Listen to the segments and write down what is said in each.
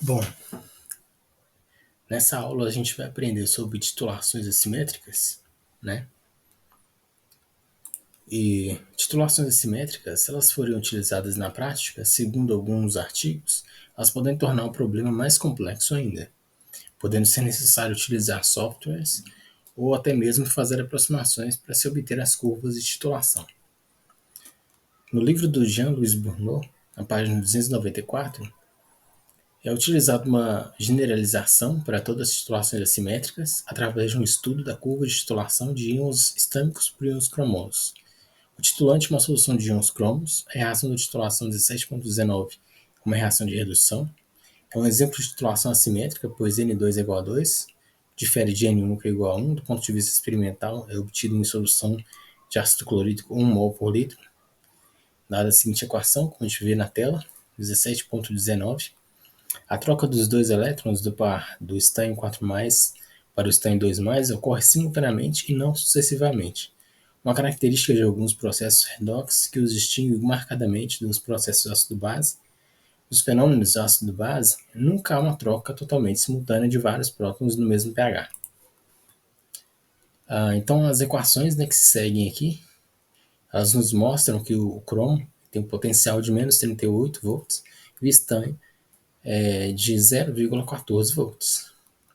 Bom, nessa aula a gente vai aprender sobre titulações assimétricas, né? E titulações assimétricas, se elas forem utilizadas na prática, segundo alguns artigos, elas podem tornar o problema mais complexo ainda, podendo ser necessário utilizar softwares ou até mesmo fazer aproximações para se obter as curvas de titulação. No livro do Jean-Louis Bourneau, na página 294, é utilizada uma generalização para todas as titulações assimétricas através de um estudo da curva de titulação de íons estânicos por íons cromosos. O titulante é uma solução de íons cromos, a reação da titulação 17.19 é uma reação de redução, é um exemplo de titulação assimétrica, pois N2 é igual a 2, difere de N1 que é igual a 1, do ponto de vista experimental é obtido em solução de ácido clorídrico 1 mol por litro, dada a seguinte equação, como a gente vê na tela, 17.19, a troca dos dois elétrons do par do estânio 4+, para o estânio 2+, ocorre simultaneamente e não sucessivamente, uma característica de alguns processos redox que os distingue marcadamente dos processos ácido-base. Nos fenômenos ácido-base, nunca há uma troca totalmente simultânea de vários prótons no mesmo pH. Então, as equações que se seguem aqui, elas nos mostram que o cromo tem um potencial de menos 38 volts e o estânio de 0,14 volts.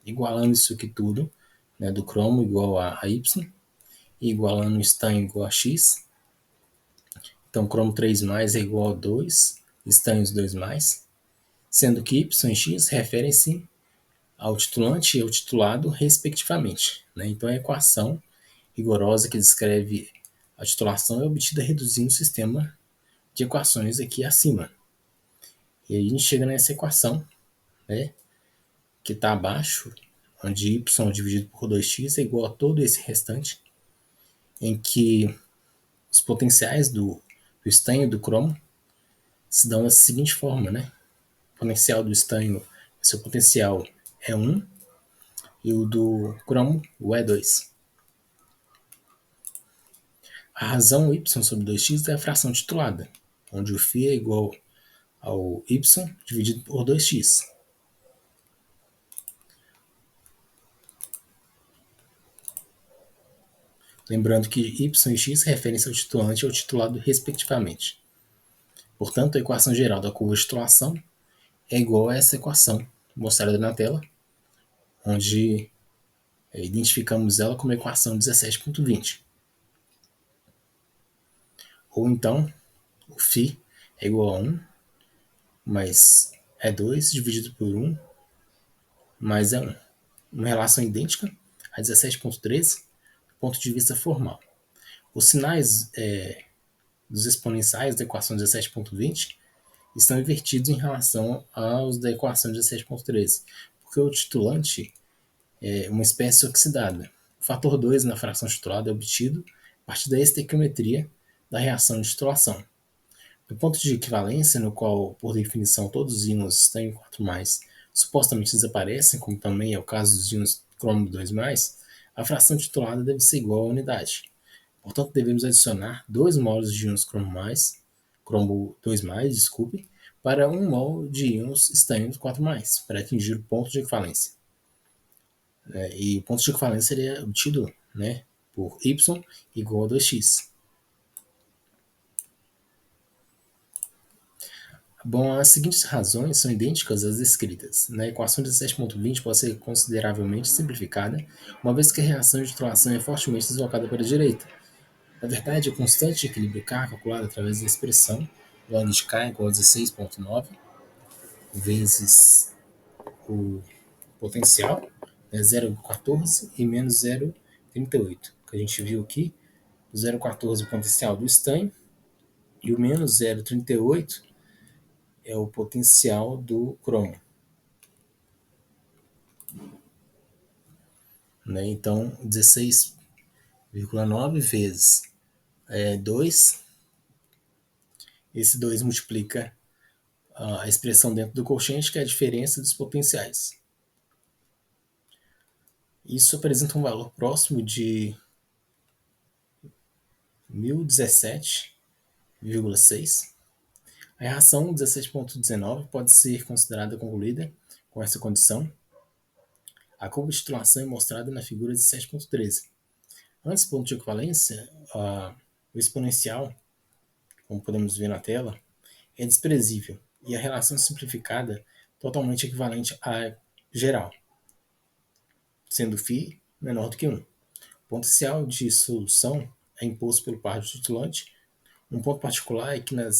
Igualando isso aqui tudo, do cromo igual a Y, e igualando o estânio igual a X. Então, cromo 3+, é igual a 2, estânios 2+, sendo que Y e X referem-se ao titulante e ao titulado, respectivamente. Então, a equação rigorosa que descreve a titulação é obtida reduzindo o sistema de equações aqui acima. E aí a gente chega nessa equação, que está abaixo, onde y dividido por 2x é igual a todo esse restante, em que os potenciais do estânio e do cromo se dão dessa seguinte forma, O potencial do estânio, seu potencial é 1, e o do cromo, o E2. A razão y sobre 2x é a fração titulada, onde o φ é igual ao y dividido por 2x. Lembrando que y e x referem-se ao titulante e ao titulado respectivamente. Portanto, a equação geral da curva de titulação é igual a essa equação mostrada na tela, onde identificamos ela como a equação 17.20. Ou então, o φ é igual a 1, mais E2 dividido por 1, mais E1. Uma relação idêntica a 17.13, do ponto de vista formal. Os sinais dos exponenciais da equação 17.20 estão invertidos em relação aos da equação 17.13, porque o titulante é uma espécie oxidada. O fator 2 na fração titulada é obtido a partir da estequiometria da reação de titulação. Do ponto de equivalência, no qual, por definição, todos os íons estânio 4+, supostamente desaparecem, como também é o caso dos íons cromo 2+, a fração titulada deve ser igual à unidade. Portanto, devemos adicionar 2 mols de íons cromo 2+, para 1 mol de íons estânio 4+, para atingir o ponto de equivalência. E o ponto de equivalência seria obtido por y igual a 2x. Bom, as seguintes razões são idênticas às descritas. Na equação 17.20 pode ser consideravelmente simplificada, uma vez que a reação de titulação é fortemente deslocada para a direita. Na verdade, a constante de equilíbrio K é calculada através da expressão log de K igual a 16.9 vezes o potencial, 0,14 e menos 0,38, que a gente viu aqui, o 0,14 é o potencial do estânio e o menos 0,38 é o potencial do cromo. Então, 16,9 vezes 2, esse 2 multiplica a expressão dentro do quociente, que é a diferença dos potenciais. Isso apresenta um valor próximo de 1017,6. A reação 17.19 pode ser considerada concluída Com essa condição, a curva de titulação é mostrada na figura 17.13. Antes do ponto de equivalência, o exponencial, como podemos ver na tela, é desprezível e a relação simplificada totalmente equivalente à geral, sendo φ menor do que 1. O potencial de solução é imposto pelo par do titulante. Um ponto particular é que na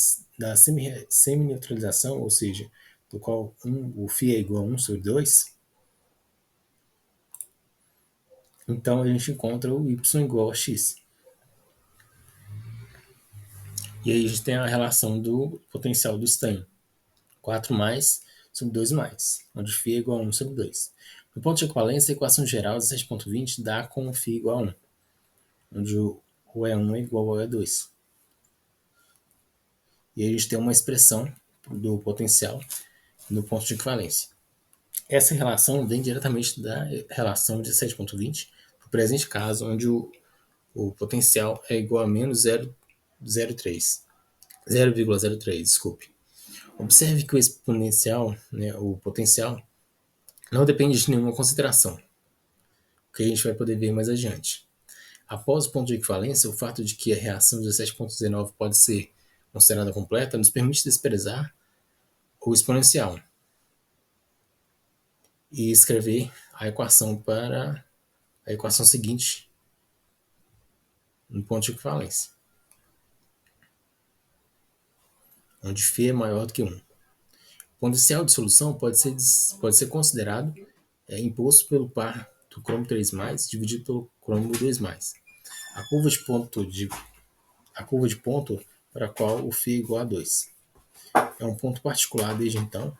semi-neutralização, ou seja, do qual o φ é igual a 1 sobre 2, então a gente encontra o y igual a x. E aí a gente tem a relação do potencial do estanho, 4 mais sobre 2 mais, onde φ é igual a 1 sobre 2. No ponto de equivalência, a equação geral de 7.20 dá com o φ igual a 1, onde o E1 é igual ao E2. E aí a gente tem uma expressão do potencial no ponto de equivalência. Essa relação vem diretamente da relação de 7.20, no presente caso, onde o potencial é igual a menos 0,03. Desculpe. Observe que o exponencial, o potencial, não depende de nenhuma consideração, o que a gente vai poder ver mais adiante. Após o ponto de equivalência, o fato de que a reação 17.19 pode ser considerada completa nos permite desprezar o exponencial e escrever a equação para a equação seguinte no ponto de equivalência, onde φ é maior do que 1. O potencial de solução pode ser considerado imposto pelo par do cromo 3+, dividido pelo cromo 2+. A curva de ponto para a qual o φ é igual a 2. É um ponto particular desde então,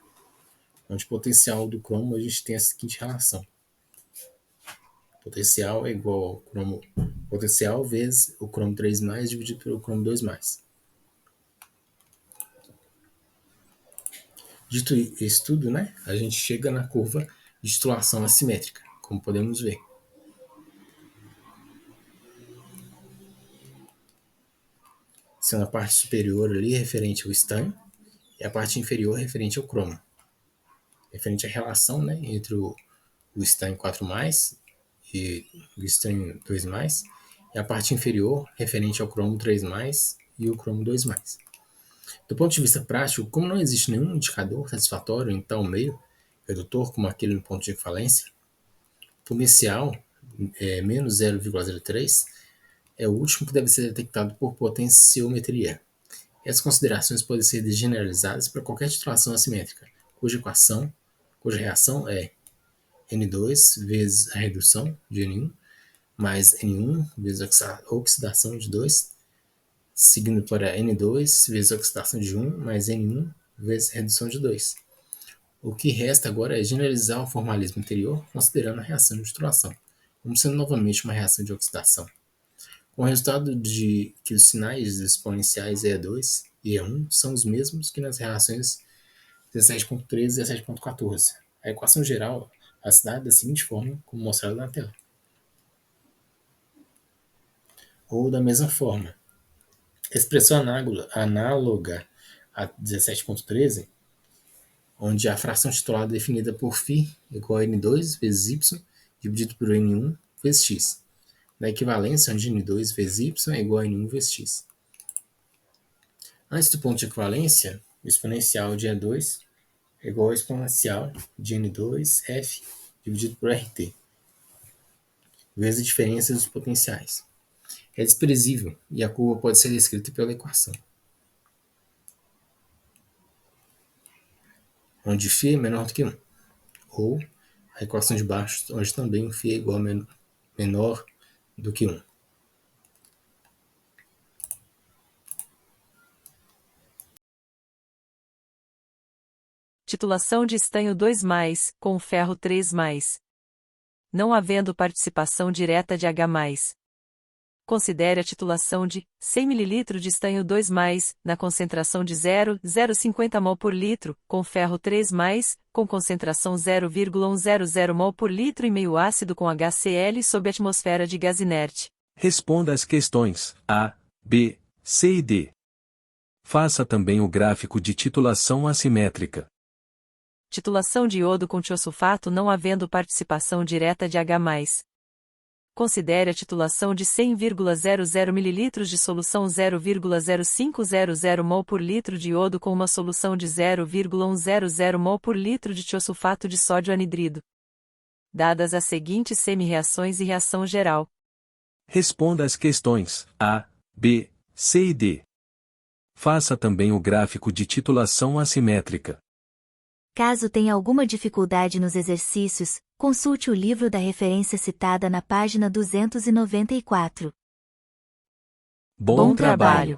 onde o potencial do cromo a gente tem a seguinte relação. Potencial é igual ao potencial vezes o cromo 3+, dividido pelo cromo 2+. Dito isso tudo, a gente chega na curva de titulação assimétrica, como podemos ver. Sendo a parte superior ali referente ao estanho e a parte inferior referente ao cromo. Referente à relação entre o estanho 4+, e o estanho 2+, e a parte inferior referente ao cromo 3+, e o cromo 2+. Do ponto de vista prático, como não existe nenhum indicador satisfatório em tal meio redutor como aquele no ponto de equivalência, o potencial menos 0,03 é o último que deve ser detectado por potenciometria. Essas considerações podem ser generalizadas para qualquer titulação assimétrica, cuja reação é N2 vezes a redução de N1, mais N1 vezes a oxidação de 2, seguindo para N2 vezes a oxidação de 1, mais N1 vezes a redução de 2. O que resta agora é generalizar o formalismo anterior, considerando a reação de titulação, como sendo novamente uma reação de oxidação, com o resultado de que os sinais exponenciais E2 e E1 são os mesmos que nas reações 17.13 e 17.14. A equação geral é dada da seguinte forma, como mostrado na tela. Ou da mesma forma, a expressão análoga a 17.13, onde a fração titular é definida por φ igual a N2 vezes Y dividido por N1 vezes X. Na equivalência, onde N2 vezes Y é igual a N1 vezes X. Antes do ponto de equivalência, o exponencial de E2 é igual ao exponencial de N2 F dividido por RT, vezes a diferença dos potenciais. É desprezível e a curva pode ser descrita pela equação, onde φ é menor do que 1, ou a equação de baixo, onde também o φ é igual a menor do que 1. Titulação de estanho 2+, com ferro 3+. Não havendo participação direta de H+. Considere a titulação de 100 ml de estanho 2+, na concentração de 0,050 mol por litro, com ferro 3+, com concentração 0,100 mol por litro e meio ácido com HCl sob atmosfera de gás inerte. Responda as questões A, B, C e D. Faça também o gráfico de titulação assimétrica. Titulação de iodo com tiosulfato não havendo participação direta de H+. Considere a titulação de 100,00 ml de solução 0,0500 mol por litro de iodo com uma solução de 0,100 mol por litro de tiosulfato de sódio anidrido. Dadas as seguintes semi-reações e reação geral. Responda às questões A, B, C e D. Faça também o gráfico de titulação assimétrica. Caso tenha alguma dificuldade nos exercícios, consulte o livro da referência citada na página 294. Bom trabalho!